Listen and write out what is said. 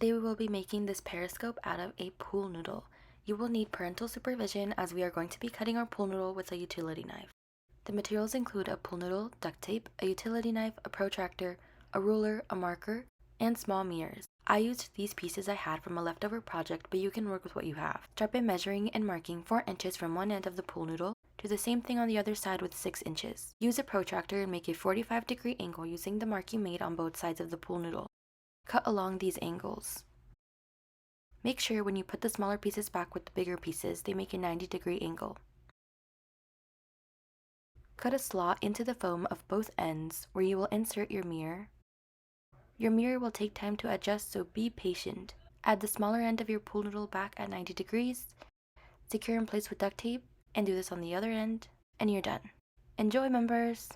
Today we will be making this periscope out of a pool noodle. You will need parental supervision as we are going to be cutting our pool noodle with a utility knife. The materials include a pool noodle, duct tape, a utility knife, a protractor, a ruler, a marker, and small mirrors. I used these pieces I had from a leftover project, but you can work with what you have. Start by measuring and marking 4 inches from one end of the pool noodle. Do the same thing on the other side with 6 inches. Use a protractor and make a 45-degree angle using the mark you made on both sides of the pool noodle. Cut along these angles. Make sure when you put the smaller pieces back with the bigger pieces, they make a 90-degree angle. Cut a slot into the foam of both ends where you will insert your mirror. Your mirror will take time to adjust, so be patient. Add the smaller end of your pool noodle back at 90 degrees, secure in place with duct tape, and do this on the other end, and you're done. Enjoy, members!